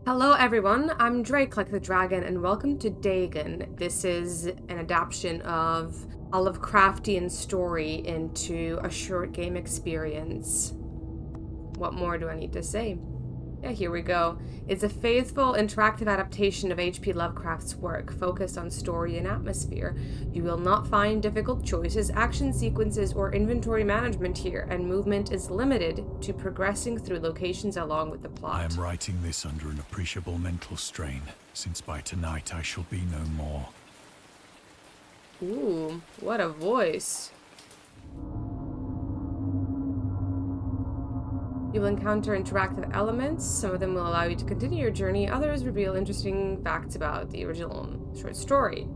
Hello everyone, I'm Drake like the dragon and welcome to Dagon. This is an adaptation of a Lovecraftian story into a short game experience. What more do I need to say? Yeah, here we go. It's a faithful, interactive adaptation of H.P. Lovecraft's work, focused on story and atmosphere. You will not find difficult choices, action sequences, or inventory management here, and movement is limited to progressing through locations along with the plot. I am writing this under an appreciable mental strain, since by tonight I shall be no more. Ooh, what a voice. You will encounter interactive elements. Some of them will allow you to continue your journey. Others reveal interesting facts about the original short story.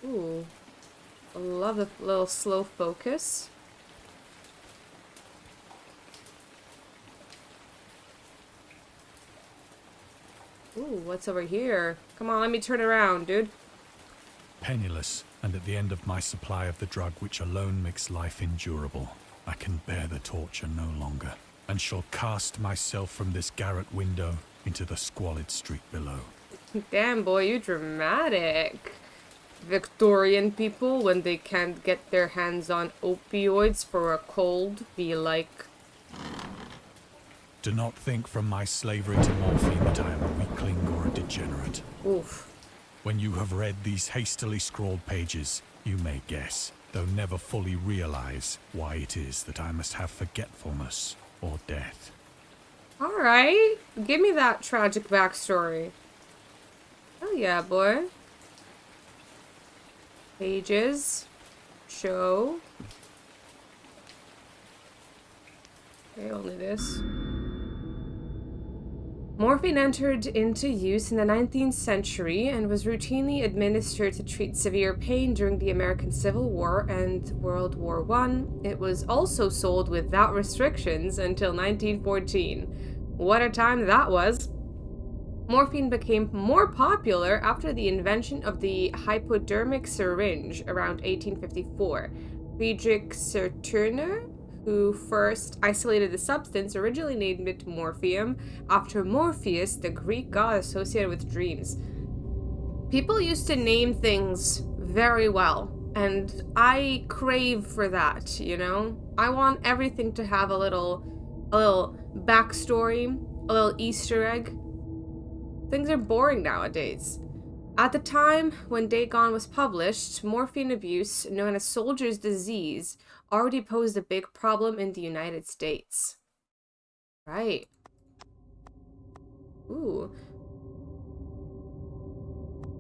Ooh. I love the little slow focus. Ooh, what's over here? Come on, let me turn around, dude. Penniless, and at the end of my supply of the drug which alone makes life endurable, I can bear the torture no longer, and shall cast myself from this garret window into the squalid street below. Damn, boy, you dramatic. Victorian people, when they can't get their hands on opioids for a cold, be like... Do not think from my slavery to morphine that I am a weakling or a degenerate. Oof. When you have read these hastily scrawled pages, you may guess, though never fully realize, why it is that I must have forgetfulness or death. Alright, give me that tragic backstory. Oh yeah, boy. Pages. Show. Okay, only this. Morphine entered into use in the 19th century and was routinely administered to treat severe pain during the American Civil War and World War I. It was also sold without restrictions until 1914. What a time that was! Morphine became more popular after the invention of the hypodermic syringe around 1854. Friedrich Serturner, who first isolated the substance, originally named it morphium after Morpheus, the Greek god associated with dreams. People used to name things very well, and I crave for that, you know? I want everything to have a little backstory, a little Easter egg. Things are boring nowadays. At the time when Dagon was published, morphine abuse, known as soldier's disease, already posed a big problem in the United States. Right. Ooh.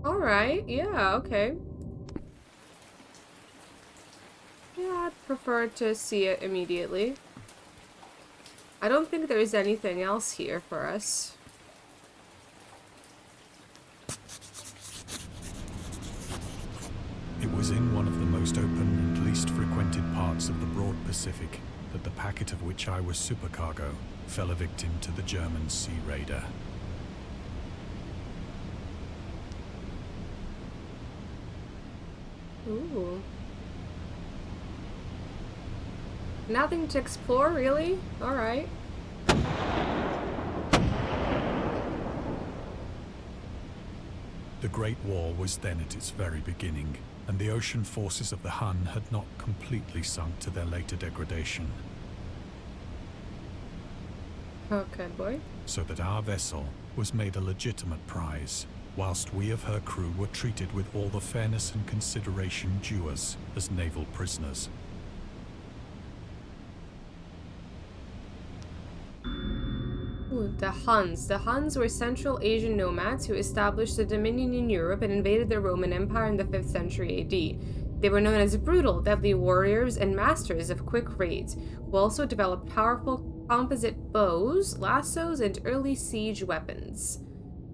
Alright, yeah, okay. Yeah, I'd prefer to see it immediately. I don't think there's anything else here for us. It was in one of the most open and least frequented parts of the broad Pacific that the packet of which I was supercargo fell a victim to the German sea raider. Ooh. Nothing to explore, really? Alright. The Great War was then at its very beginning, and the ocean forces of the HUN had not completely sunk to their later degradation. Okay, boy. So that our vessel was made a legitimate prize, whilst we of her crew were treated with all the fairness and consideration due us as naval prisoners. Ooh, the HUNS. The HUNS were Central Asian nomads who established a dominion in Europe and invaded the Roman Empire in the 5th century AD. They were known as brutal, deadly warriors and masters of quick raids, who also developed powerful composite bows, lassos, and early siege weapons.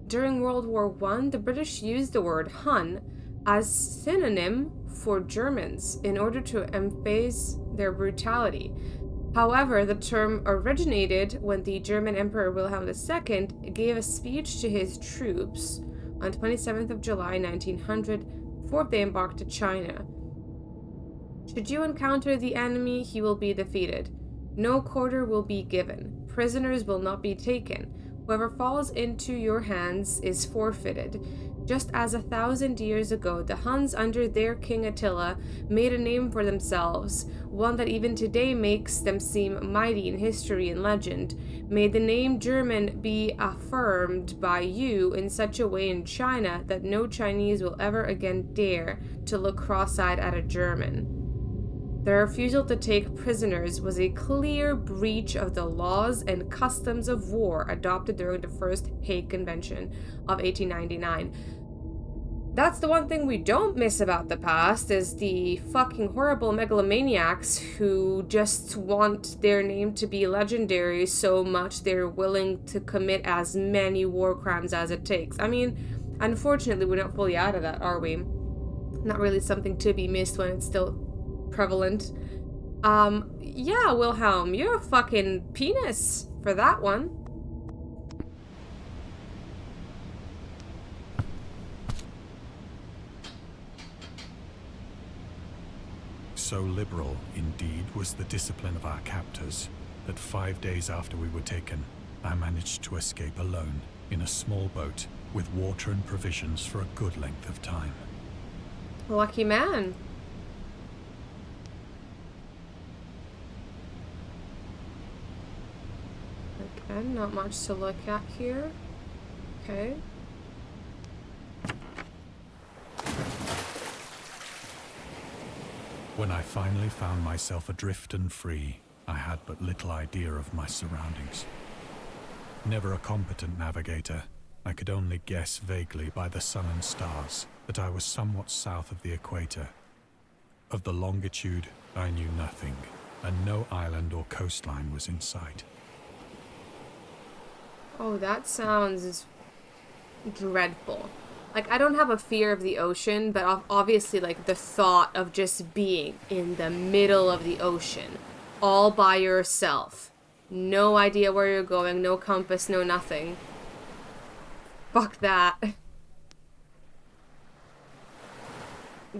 During World War I, the British used the word Hun as synonym for Germans in order to emphasize their brutality. However, the term originated when the German Emperor Wilhelm II gave a speech to his troops on 27th of July 1900 before they embarked to China. Should you encounter the enemy, he will be defeated. No quarter will be given. Prisoners will not be taken. Whoever falls into your hands is forfeited. Just as 1,000 years ago, the Huns under their king Attila made a name for themselves, one that even today makes them seem mighty in history and legend, may the name German be affirmed by you in such a way in China that no Chinese will ever again dare to look cross-eyed at a German. The refusal to take prisoners was a clear breach of the laws and customs of war adopted during the First Hague Convention of 1899. That's the one thing we don't miss about the past, is the fucking horrible megalomaniacs who just want their name to be legendary so much they're willing to commit as many war crimes as it takes. I mean, unfortunately, we're not fully out of that, are we? Not really something to be missed when it's still prevalent. Yeah, Wilhelm, you're a fucking penis for that one. So liberal, indeed, was the discipline of our captors, that 5 days after we were taken, I managed to escape alone, in a small boat, with water and provisions for a good length of time. Lucky man. Okay, not much to look at here. Okay. When I finally found myself adrift and free, I had but little idea of my surroundings. Never a competent navigator, I could only guess vaguely by the sun and stars that I was somewhat south of the equator. Of the longitude, I knew nothing, and no island or coastline was in sight. Oh, that sounds dreadful. Like, I don't have a fear of the ocean, but obviously, like, the thought of just being in the middle of the ocean, all by yourself, no idea where you're going, no compass, no nothing. Fuck that.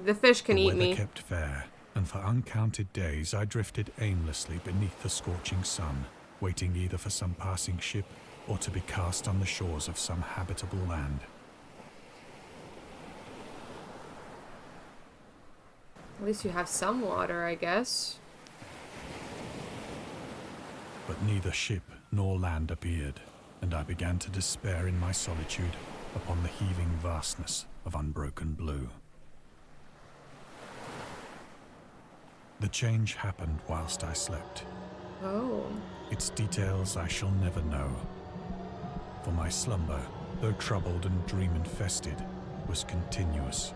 The fish can eat me. The weather kept fair, and for uncounted days I drifted aimlessly beneath the scorching sun, waiting either for some passing ship or to be cast on the shores of some habitable land. At least you have some water, I guess. But neither ship nor land appeared, and I began to despair in my solitude upon the heaving vastness of unbroken blue. The change happened whilst I slept. Oh. Its details I shall never know. For my slumber, though troubled and dream-infested, was continuous.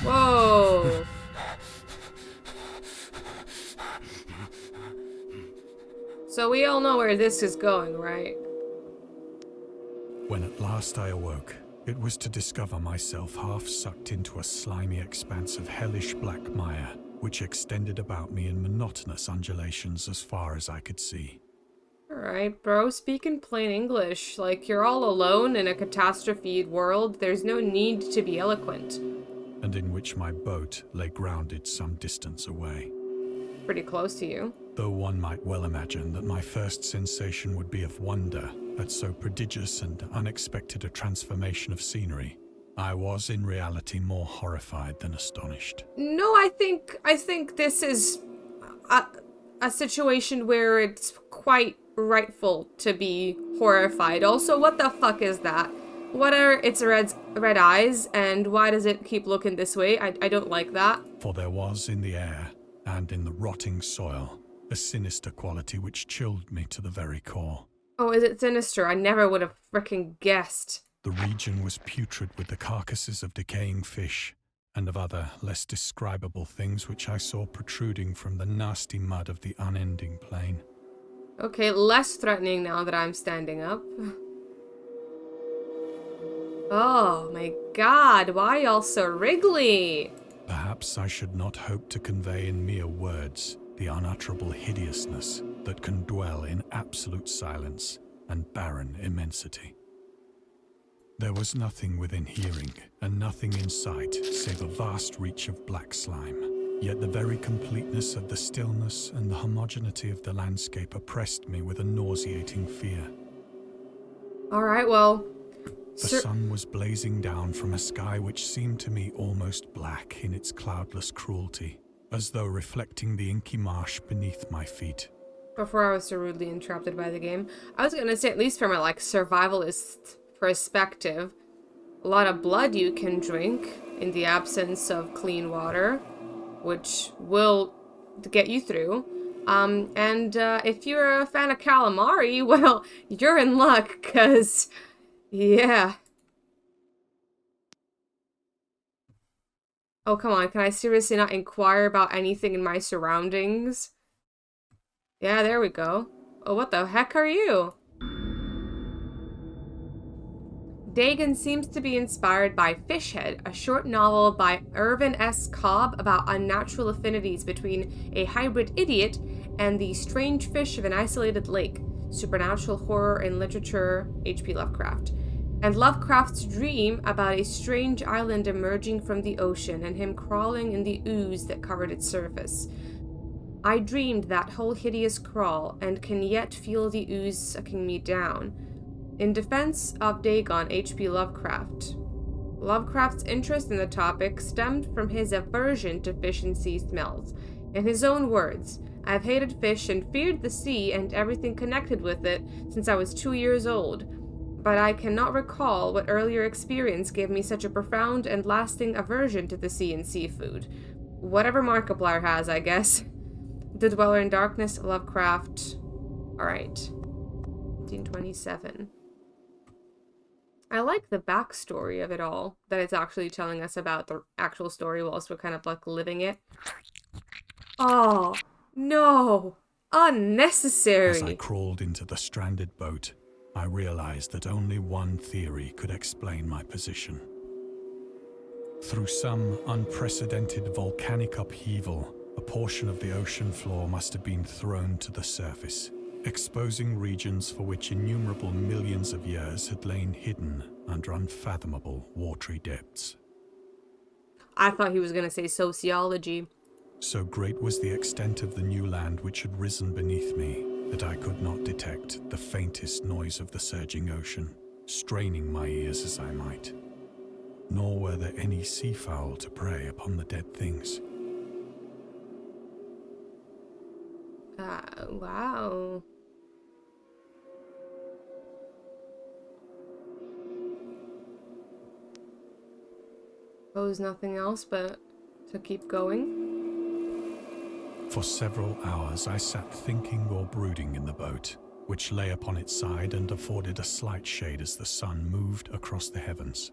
Whoa. So we all know where this is going, right? When at last I awoke, it was to discover myself half sucked into a slimy expanse of hellish black mire, which extended about me in monotonous undulations as far as I could see. Alright, bro, speak in plain English. Like, you're all alone in a catastrophe world. There's no need to be eloquent. And in which my boat lay grounded some distance away. Pretty close to you. Though one might well imagine that my first sensation would be of wonder at so prodigious and unexpected a transformation of scenery, I was in reality more horrified than astonished. No, I think this is a situation where it's quite rightful to be horrified. Also, what the fuck is that? What are its red eyes, and why does it keep looking this way? I don't like that. For there was in the air, and in the rotting soil, a sinister quality which chilled me to the very core. Oh, is it sinister? I never would have frickin' guessed. The region was putrid with the carcasses of decaying fish, and of other, less describable things which I saw protruding from the nasty mud of the unending plain. Okay, less threatening now that I'm standing up. Oh my god, why y'all so wriggly? Perhaps I should not hope to convey in mere words the unutterable hideousness that can dwell in absolute silence and barren immensity. There was nothing within hearing, and nothing in sight, save a vast reach of black slime, Yet the very completeness of the stillness and the homogeneity of the landscape oppressed me with a nauseating fear. Alright, well... The sun was blazing down from a sky which seemed to me almost black in its cloudless cruelty, as though reflecting the inky marsh beneath my feet. Before I was so rudely interrupted by the game, I was gonna say, at least from a, like, survivalist perspective, a lot of blood you can drink in the absence of clean water, which will get you through. And if you're a fan of calamari, well, you're in luck, because, yeah. Oh, come on, can I seriously not inquire about anything in my surroundings? Yeah, there we go. Oh, what the heck are you? Dagon seems to be inspired by Fishhead, a short novel by Irvin S. Cobb about unnatural affinities between a hybrid idiot and the strange fish of an isolated lake, supernatural horror in literature, H.P. Lovecraft, and Lovecraft's dream about a strange island emerging from the ocean and him crawling in the ooze that covered its surface. I dreamed that whole hideous crawl and can yet feel the ooze sucking me down. In defense of Dagon, H.P. Lovecraft. Lovecraft's interest in the topic stemmed from his aversion to fish and sea smells. In his own words, I have hated fish and feared the sea and everything connected with it since I was 2 years old, but I cannot recall what earlier experience gave me such a profound and lasting aversion to the sea and seafood. Whatever Markiplier has, I guess. The Dweller in Darkness, Lovecraft. Alright. 1927. I like the backstory of it all, that it's actually telling us about the actual story whilst we're kind of like living it. Oh, no! Unnecessary! As I crawled into the stranded boat, I realized that only one theory could explain my position. Through some unprecedented volcanic upheaval, a portion of the ocean floor must have been thrown to the surface, exposing regions for which innumerable millions of years had lain hidden under unfathomable watery depths. I thought he was going to say sociology. So great was the extent of the new land which had risen beneath me that I could not detect the faintest noise of the surging ocean, straining my ears as I might. Nor were there any seafowl to prey upon the dead things. Wow. Suppose nothing else but to keep going. For several hours I sat thinking or brooding in the boat, which lay upon its side and afforded a slight shade as the sun moved across the heavens.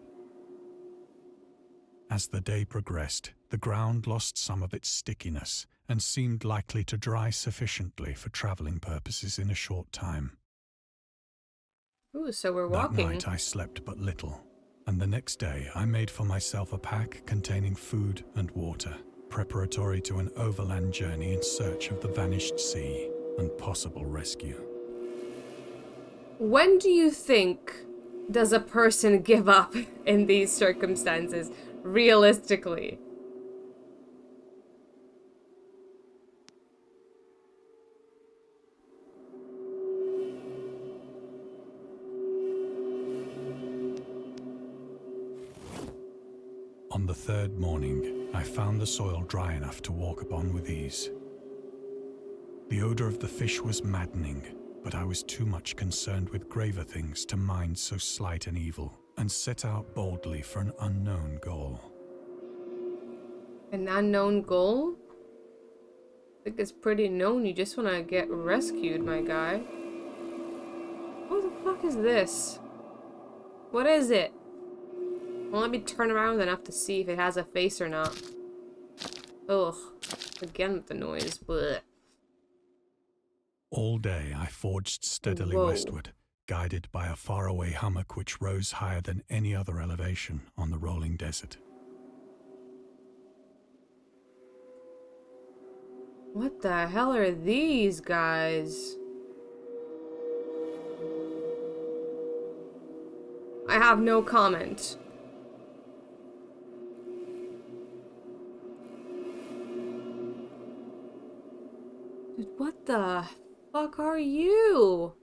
As the day progressed, the ground lost some of its stickiness and seemed likely to dry sufficiently for traveling purposes in a short time. Ooh, so we're walking. That night I slept but little, and the next day I made for myself a pack containing food and water, preparatory to an overland journey in search of the vanished sea and possible rescue. When do you think does a person give up in these circumstances, realistically? On the third morning, I found the soil dry enough to walk upon with ease. The odor of the fish was maddening, but I was too much concerned with graver things to mind so slight an evil, and set out boldly for an unknown goal. An unknown goal? I think it's pretty known you just want to get rescued, my guy. What the fuck is this? What is it? Well, let me turn around enough to see if it has a face or not. Ugh. Again with the noise. Blech. All day I forged steadily westward, guided by a faraway hummock which rose higher than any other elevation on the rolling desert. What the hell are these guys? I have no comment. Dude, what the fuck are you?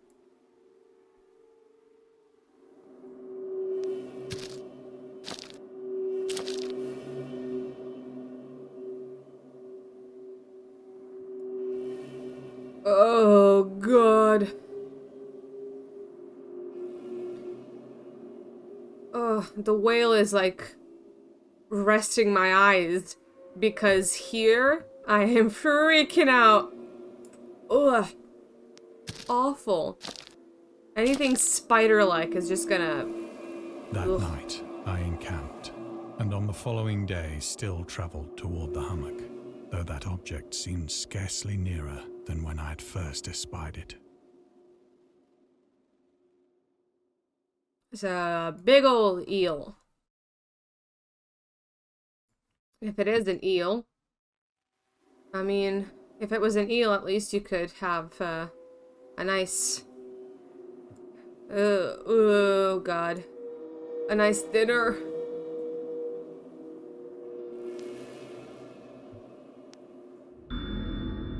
Oh, God. Oh, the whale is like resting my eyes because here I am freaking out. Ugh. Awful. Anything spider-like is just gonna... That Ugh. night, I encamped, and on the following day still travelled toward the hummock, though that object seemed scarcely nearer than when I had first espied it. It's a big old eel. If it is an eel. I mean, if it was an eel, at least you could have a nice... oh, God. A nice dinner.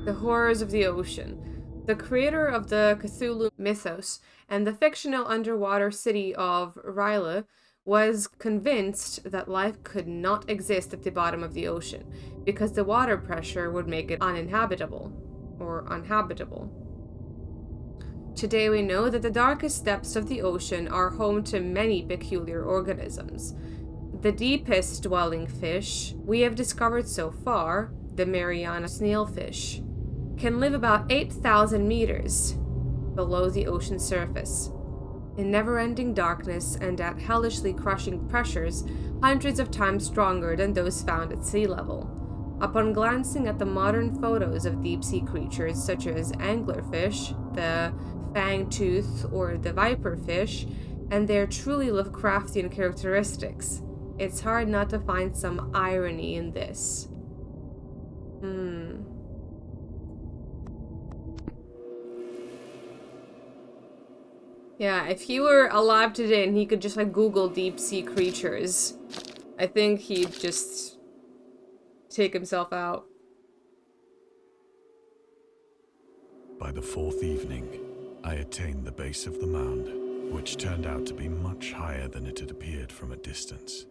The horrors of the ocean. The creator of the Cthulhu mythos and the fictional underwater city of R'lyeh was convinced that life could not exist at the bottom of the ocean because the water pressure would make it uninhabitable. Today we know that the darkest depths of the ocean are home to many peculiar organisms. The deepest dwelling fish we have discovered so far, the Mariana snailfish, can live about 8,000 meters below the ocean surface, in never-ending darkness and at hellishly crushing pressures hundreds of times stronger than those found at sea level. Upon glancing at the modern photos of deep-sea creatures such as anglerfish, the fangtooth or the viperfish, and their truly Lovecraftian characteristics, it's hard not to find some irony in this. Yeah, if he were alive today and he could just like Google deep sea creatures, I think he'd just take himself out. By the fourth evening, I attained the base of the mound, which turned out to be much higher than it had appeared from a distance.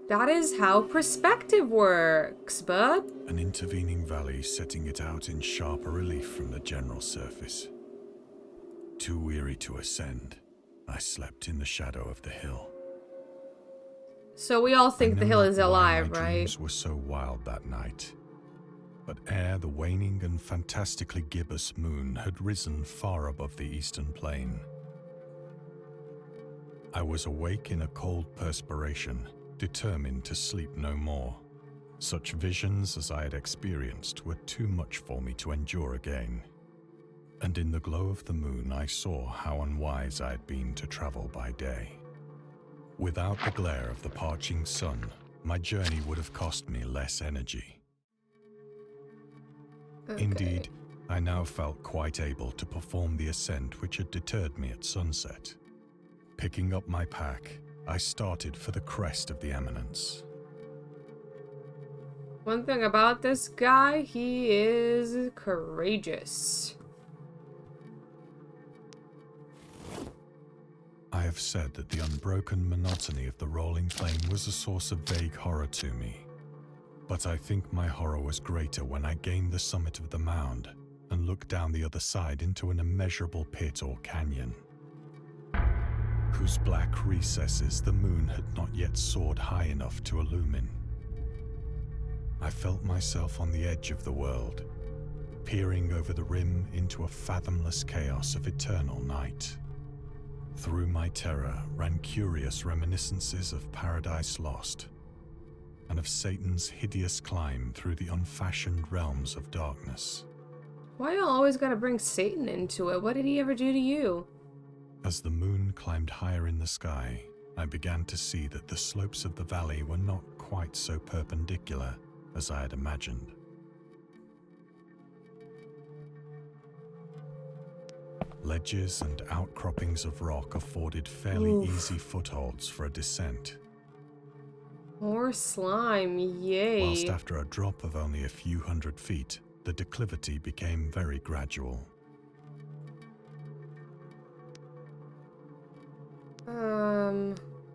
That is how perspective works, bud. An intervening valley setting it out in sharper relief from the general surface. Too weary to ascend, I slept in the shadow of the hill. So we all think the hill is alive, my right? dreams were so wild that night. But ere the waning and fantastically gibbous moon had risen far above the eastern plain, I was awake in a cold perspiration, determined to sleep no more. Such visions as I had experienced were too much for me to endure again. And in the glow of the moon I saw how unwise I had been to travel by day. Without the glare of the parching sun, my journey would have cost me less energy. Okay. Indeed, I now felt quite able to perform the ascent which had deterred me at sunset. Picking up my pack, I started for the crest of the eminence. One thing about this guy, he is courageous. I have said that the unbroken monotony of the rolling plain was a source of vague horror to me. But I think my horror was greater when I gained the summit of the mound and looked down the other side into an immeasurable pit or canyon, whose black recesses the moon had not yet soared high enough to illumine. I felt myself on the edge of the world, peering over the rim into a fathomless chaos of eternal night. Through my terror ran curious reminiscences of Paradise Lost, and of Satan's hideous climb through the unfashioned realms of darkness. Why y'all always gotta bring Satan into it? What did he ever do to you? As the moon climbed higher in the sky, I began to see that the slopes of the valley were not quite so perpendicular as I had imagined. Ledges and outcroppings of rock afforded fairly easy footholds for a descent. More slime, yay. Whilst after a drop of only a few hundred feet, the declivity became very gradual.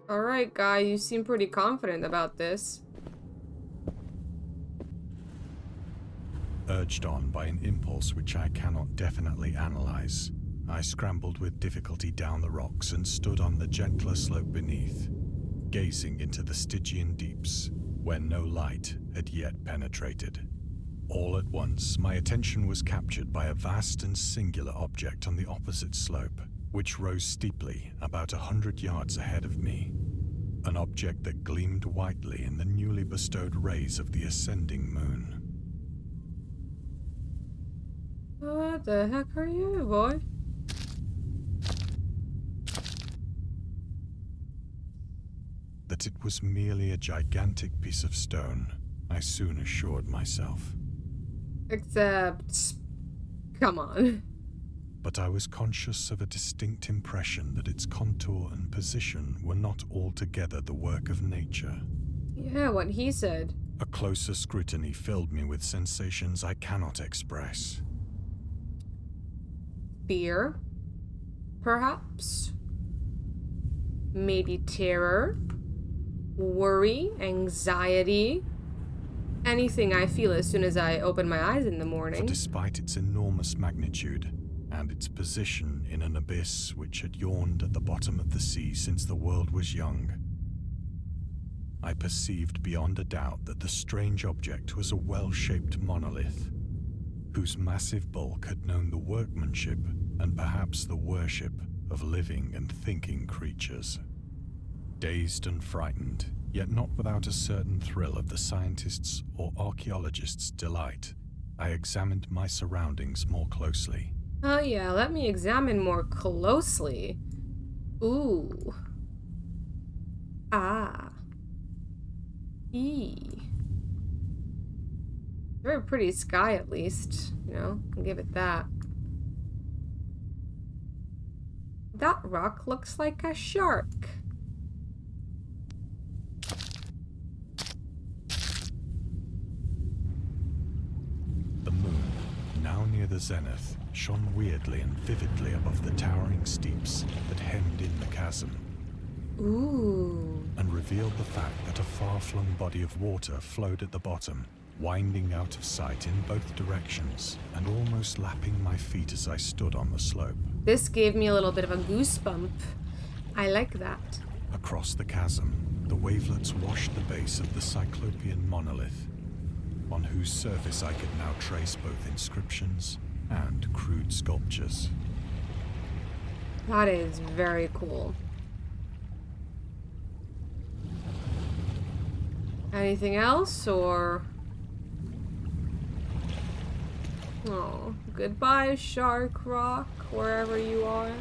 Alright, guy, you seem pretty confident about this. Urged on by an impulse which I cannot definitely analyze, I scrambled with difficulty down the rocks and stood on the gentler slope beneath, gazing into the Stygian deeps, where no light had yet penetrated. All at once, my attention was captured by a vast and singular object on the opposite slope, which rose steeply about 100 yards ahead of me. An object that gleamed whitely in the newly bestowed rays of the ascending moon. What the heck are you, boy? That it was merely a gigantic piece of stone, I soon assured myself. Except... come on. But I was conscious of a distinct impression that its contour and position were not altogether the work of nature. Yeah, what he said. A closer scrutiny filled me with sensations I cannot express. Fear? Perhaps? Maybe terror? Worry? Anxiety? Anything I feel as soon as I open my eyes in the morning. For despite its enormous magnitude, and its position in an abyss which had yawned at the bottom of the sea since the world was young, I perceived beyond a doubt that the strange object was a well-shaped monolith, whose massive bulk had known the workmanship and perhaps the worship of living and thinking creatures. Dazed and frightened, yet not without a certain thrill of the scientist's or archaeologist's delight, I examined my surroundings more closely. Oh yeah, let me examine more closely. Ooh. Ah. Very pretty sky, at least. You know, I'll give it that. That rock looks like a shark. The moon, now near the zenith, shone weirdly and vividly above the towering steeps that hemmed in the chasm. Ooh. And revealed the fact that a far-flung body of water flowed at the bottom, winding out of sight in both directions, and almost lapping my feet as I stood on the slope. This gave me a little bit of a goosebump. I like that. Across the chasm, the wavelets washed the base of the cyclopean monolith, on whose surface I could now trace both inscriptions and crude sculptures. That is very cool. Anything else, or... Oh, goodbye, Shark Rock, wherever you are.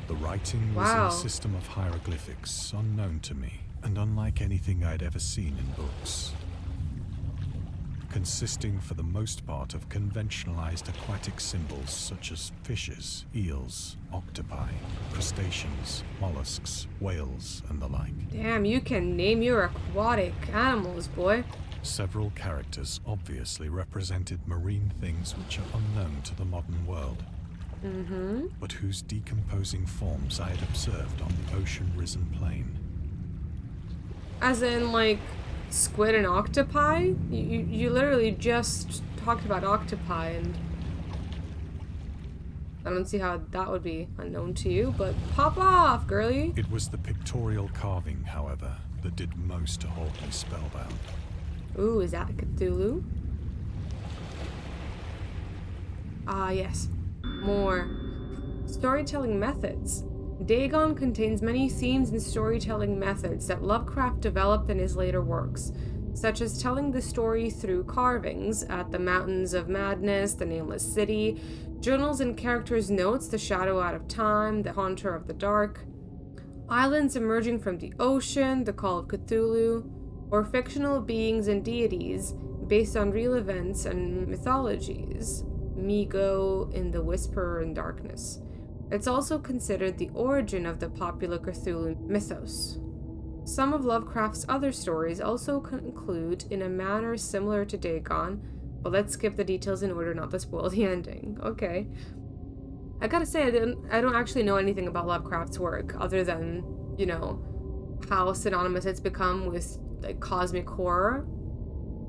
The writing was in a system of hieroglyphics unknown to me, and unlike anything I'd ever seen in books. Consisting for the most part of conventionalized aquatic symbols such as fishes, eels, octopi, crustaceans, mollusks, whales, and the like. Damn, you can name your aquatic animals, boy. Several characters obviously represented marine things which are unknown to the modern world, but whose decomposing forms I had observed on the ocean-risen plain. As in, like, squid and octopi? You literally just talked about octopi, and I don't see how that would be unknown to you, but pop off, girly! It was the pictorial carving, however, that did most to hold me spellbound. Ooh, is that Cthulhu? Ah, yes. More. Storytelling methods. Dagon contains many themes and storytelling methods that Lovecraft developed in his later works, such as telling the story through carvings at the Mountains of Madness, the Nameless City, journals and characters' notes, The Shadow Out of Time, The Haunter of the Dark, islands emerging from the ocean, The Call of Cthulhu, or fictional beings and deities based on real events and mythologies, Migo in The Whisperer in Darkness. It's also considered the origin of the popular Cthulhu mythos. Some of Lovecraft's other stories also conclude in a manner similar to Dagon, but let's skip the details in order not to spoil the ending. Okay. I gotta say, I don't actually know anything about Lovecraft's work, other than, you know, how synonymous it's become with, like, cosmic horror.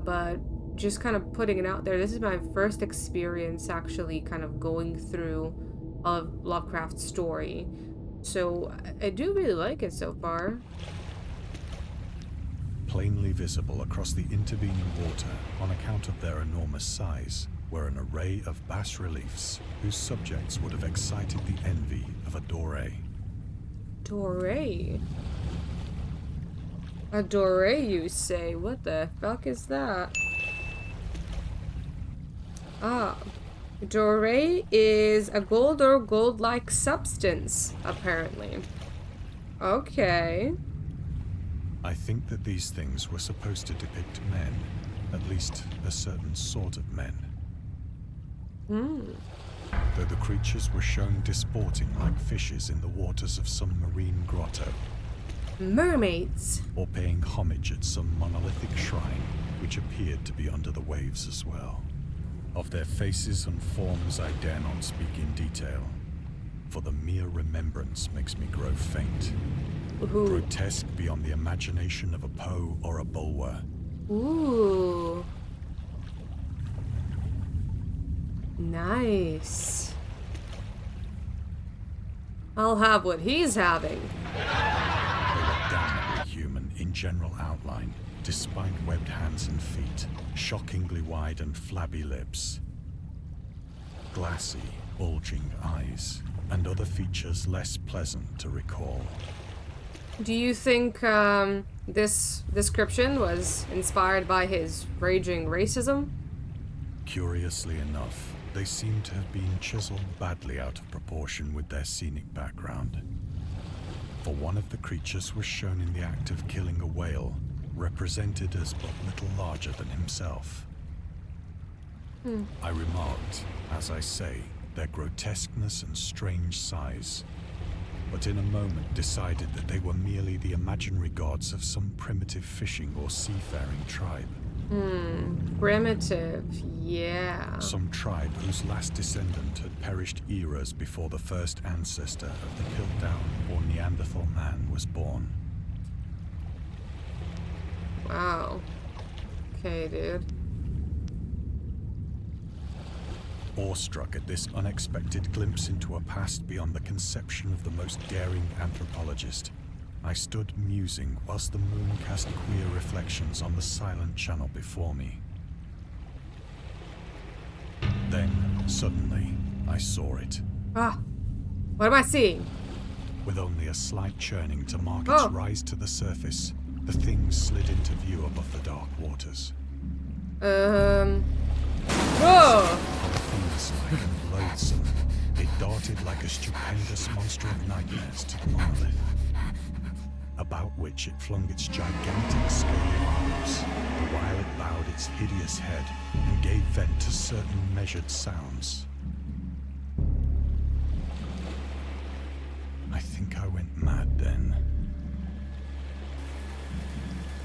But just kind of putting it out there, this is my first experience actually kind of going through a Lovecraft story. So I do really like it so far. Plainly visible across the intervening water, on account of their enormous size, were an array of bas-reliefs whose subjects would have excited the envy of a doré. Doré? A doré, you say? What the fuck is that? Ah. Doré is a gold or gold-like substance, apparently. Okay. I think that these things were supposed to depict men, at least a certain sort of men. Though the creatures were shown disporting like fishes in the waters of some marine grotto. Mermaids! Or paying homage at some monolithic shrine, which appeared to be under the waves as well. Of their faces and forms I dare not speak in detail, for the mere remembrance makes me grow faint. Ooh. Grotesque beyond the imagination of a Poe or a Bulwer. Ooh. Nice. I'll have what he's having. They were damnably human in general outline, despite webbed hands and feet, shockingly wide and flabby lips, glassy, bulging eyes, and other features less pleasant to recall. Do you think this description was inspired by his raging racism? Curiously enough, they seem to have been chiseled badly out of proportion with their scenic background. For one of the creatures was shown in the act of killing a whale, represented as but little larger than himself. I remarked, as I say, their grotesqueness and strange size, but in a moment decided that they were merely the imaginary gods of some primitive fishing or seafaring tribe. Primitive, yeah. Some tribe whose last descendant had perished eras before the first ancestor of the Piltdown or Neanderthal man was born. Wow. Okay, dude. Awestruck at this unexpected glimpse into a past beyond the conception of the most daring anthropologist, I stood musing whilst the moon cast queer reflections on the silent channel before me. Then, suddenly, I saw it. Ah, what am I seeing? With only a slight churning to mark its rise to the surface, the thing slid into view above the dark waters. Whoa! Fiend-like and loathsome, it darted like a stupendous monster of nightmares to the monolith, about which it flung its gigantic scaly arms, while it bowed its hideous head and gave vent to certain measured sounds. I think I went mad then.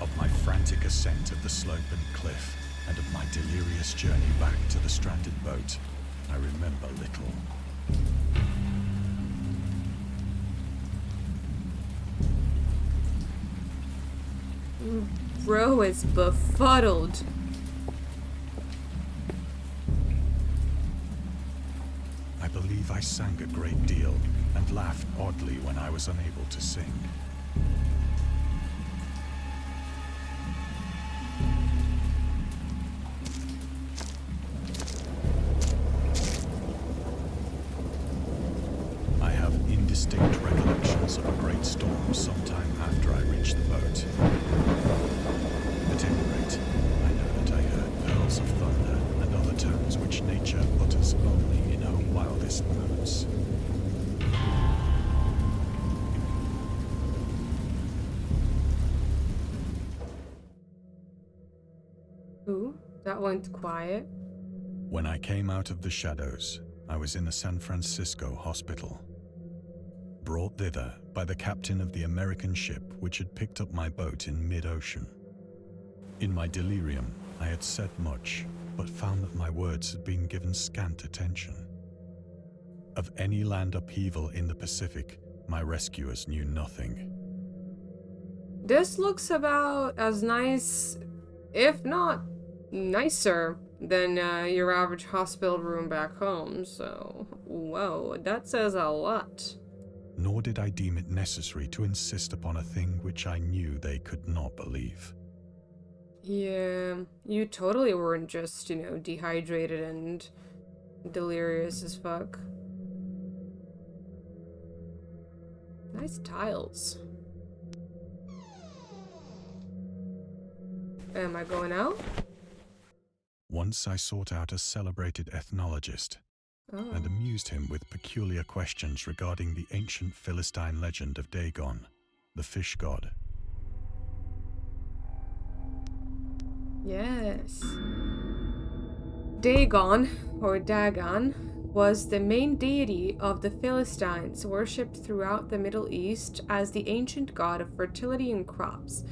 Of my frantic ascent of the slope and cliff, and of my delirious journey back to the stranded boat, I remember little. Bro is befuddled. I believe I sang a great deal and laughed oddly when I was unable to sing. I have indistinct recollections of a great storm sometime after I reached the boat. At any rate, I know that I heard pearls of thunder and other tones which nature utters only in her wildest moods. Ooh, that went quiet. When I came out of the shadows, I was in a San Francisco hospital. brought thither by the captain of the American ship which had picked up my boat in mid-ocean. In my delirium, I had said much, but found that my words had been given scant attention. Of any land upheaval in the Pacific, my rescuers knew nothing. This looks about as nice, if not nicer, than your average hospital room back home, so whoa, that says a lot. Nor did I deem it necessary to insist upon a thing which I knew they could not believe. Yeah, you totally weren't just, dehydrated and delirious as fuck. Nice tiles. Am I going out? Once I sought out a celebrated ethnologist and amused him with peculiar questions regarding the ancient Philistine legend of Dagon, the fish god. Yes. Dagon, or Dagon, was the main deity of the Philistines, worshipped throughout the Middle East as the ancient god of fertility and crops.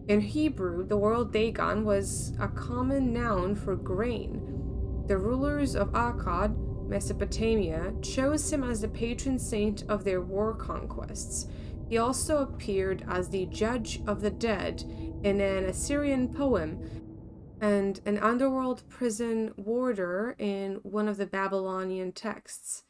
In Hebrew, the word Dagon was a common noun for grain. The rulers of Akkad, Mesopotamia, chose him as the patron saint of their war conquests. He also appeared as the judge of the dead in an Assyrian poem and an underworld prison warder in one of the Babylonian texts.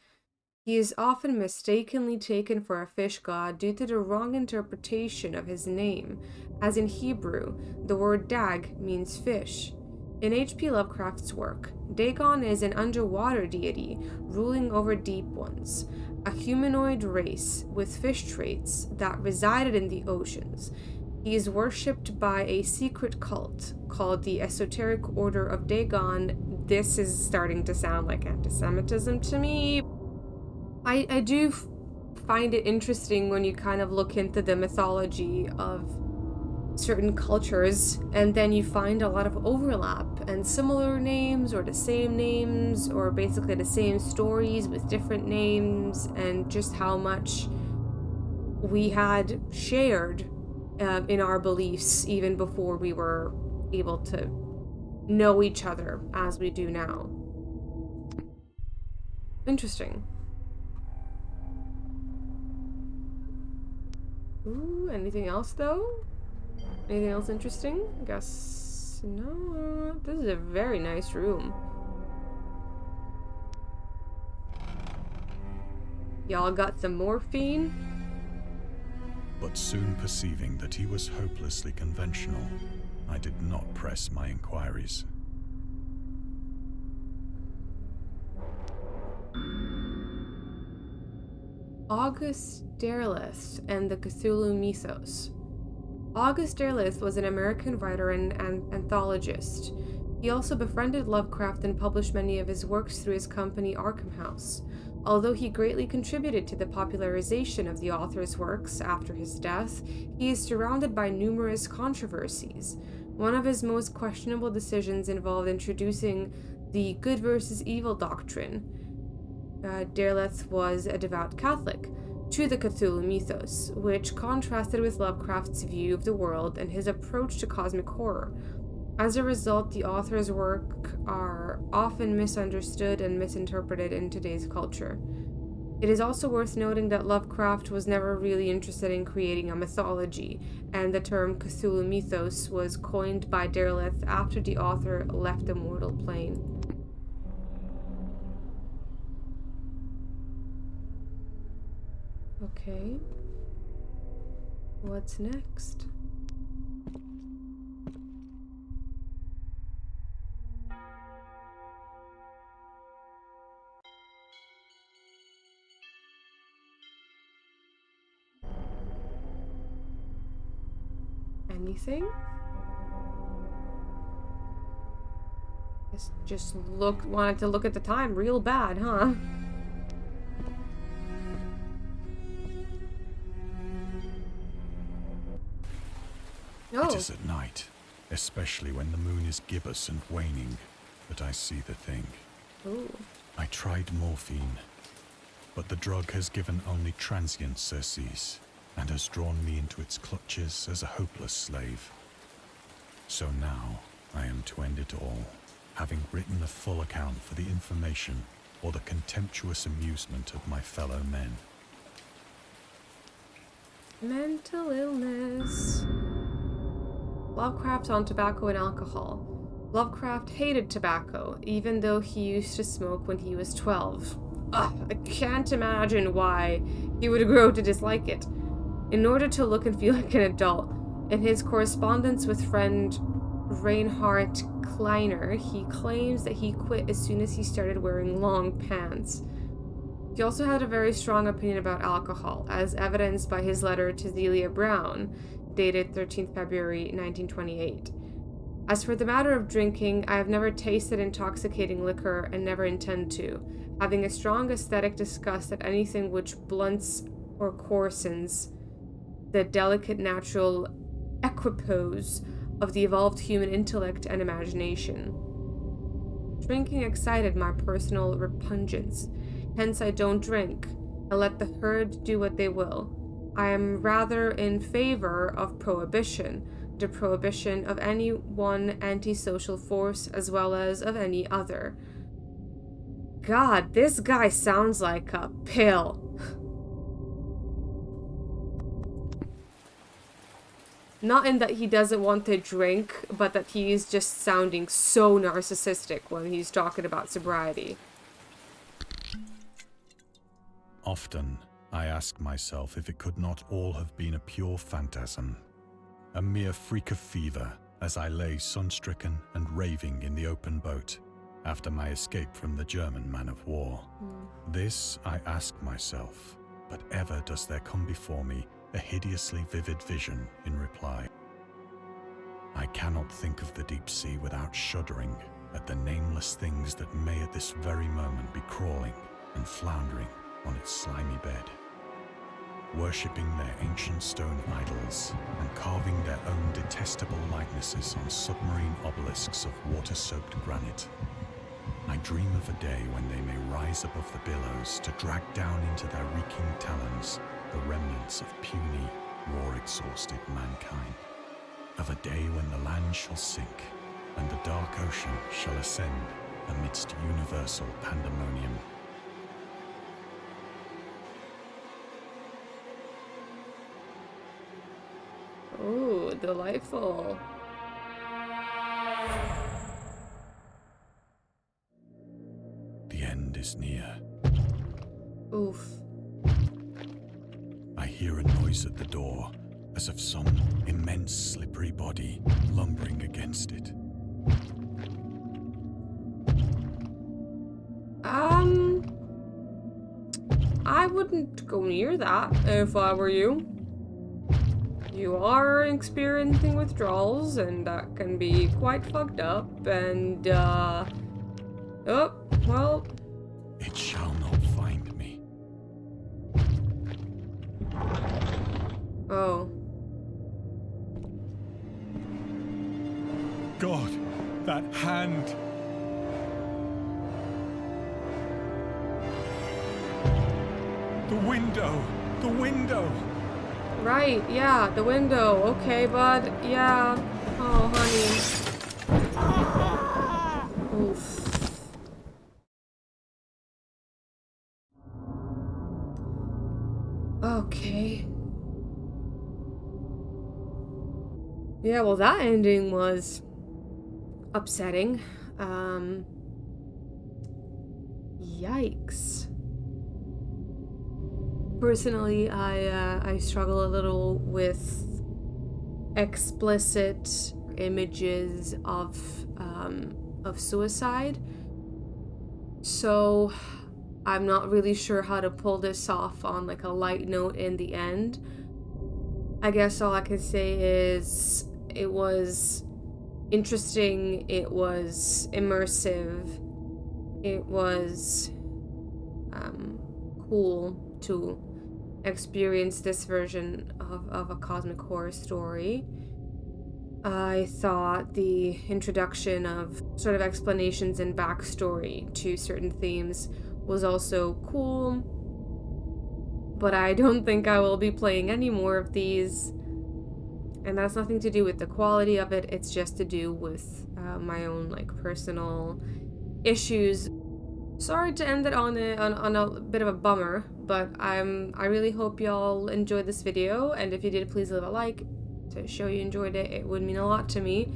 He is often mistakenly taken for a fish god due to the wrong interpretation of his name, as in Hebrew, the word dag means fish. In H.P. Lovecraft's work, Dagon is an underwater deity ruling over deep ones, a humanoid race with fish traits that resided in the oceans. He is worshipped by a secret cult called the Esoteric Order of Dagon. This is starting to sound like anti-Semitism to me. I do find it interesting when you kind of look into the mythology of certain cultures, and then you find a lot of overlap and similar names or the same names or basically the same stories with different names, and just how much we had shared in our beliefs even before we were able to know each other as we do now. Interesting. Ooh, anything else though? Anything else interesting? I guess no. This is a very nice room. Y'all got some morphine? But soon perceiving that he was hopelessly conventional, I did not press my inquiries. August Derleth and the Cthulhu Mythos. August Derleth was an American writer and anthologist. He also befriended Lovecraft and published many of his works through his company Arkham House. Although he greatly contributed to the popularization of the author's works after his death, he is surrounded by numerous controversies. One of his most questionable decisions involved introducing the good versus evil doctrine. Derleth was a devout Catholic, to the Cthulhu mythos, which contrasted with Lovecraft's view of the world and his approach to cosmic horror. As a result, the author's work are often misunderstood and misinterpreted in today's culture. It is also worth noting that Lovecraft was never really interested in creating a mythology, and the term Cthulhu mythos was coined by Derleth after the author left the mortal plane. Okay. What's next? Anything? Just wanted to look at the time real bad, huh? It is at night, especially when the moon is gibbous and waning, that I see the thing. Ooh. I tried morphine, but the drug has given only transient surcease, and has drawn me into its clutches as a hopeless slave. So now I am to end it all, having written a full account for the information or the contemptuous amusement of my fellow men. Mental illness. Lovecraft on tobacco and alcohol. Lovecraft hated tobacco, even though he used to smoke when he was 12. Ugh, I can't imagine why he would grow to dislike it. In order to look and feel like an adult, in his correspondence with friend Reinhard Kleiner, he claims that he quit as soon as he started wearing long pants. He also had a very strong opinion about alcohol, as evidenced by his letter to Zelia Brown, dated 13th February 1928. As for the matter of drinking, I have never tasted intoxicating liquor and never intend to, having a strong aesthetic disgust at anything which blunts or coarsens the delicate natural equipoise of the evolved human intellect and imagination. Drinking excited my personal repugnance, hence I don't drink. I let the herd do what they will. I am rather in favor of prohibition, the prohibition of any one antisocial force as well as of any other. God, this guy sounds like a pill. Not in that he doesn't want to drink, but that he's just sounding so narcissistic when he's talking about sobriety. Often, I ask myself if it could not all have been a pure phantasm, a mere freak of fever, as I lay sun-stricken and raving in the open boat after my escape from the German man-of-war. This I ask myself, but ever does there come before me a hideously vivid vision in reply. I cannot think of the deep sea without shuddering at the nameless things that may at this very moment be crawling and floundering on its slimy bed, worshipping their ancient stone idols and carving their own detestable likenesses on submarine obelisks of water-soaked granite. I dream of a day when they may rise above the billows to drag down into their reeking talons the remnants of puny, war-exhausted mankind. Of a day when the land shall sink and the dark ocean shall ascend amidst universal pandemonium. Oh, delightful. The end is near. Oof. I hear a noise at the door, as of some immense slippery body lumbering against it. I wouldn't go near that if I were you. You are experiencing withdrawals, and that can be quite fucked up, and, oh, well... It shall not find me. Oh. God, that hand! The window! The window! Right, yeah, the window. Okay, bud. Yeah. Oh, honey. Oof. Okay. Yeah, well, that ending was upsetting. Yikes. Personally, I struggle a little with explicit images of suicide, so I'm not really sure how to pull this off on like a light note in the end. I guess all I can say is it was interesting, it was immersive, it was cool to experience this version of a cosmic horror story. I thought the introduction of sort of explanations and backstory to certain themes was also cool. but I don't think I will be playing any more of these. And that's nothing to do with the quality of it, it's just to do with my own like personal issues. Sorry to end it on a bit of a bummer, but I really hope y'all enjoyed this video, and if you did, please leave a like to show you enjoyed it. It would mean a lot to me.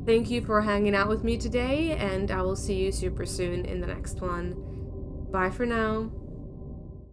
Thank you for hanging out with me today, and I will see you super soon in the next one. Bye for now.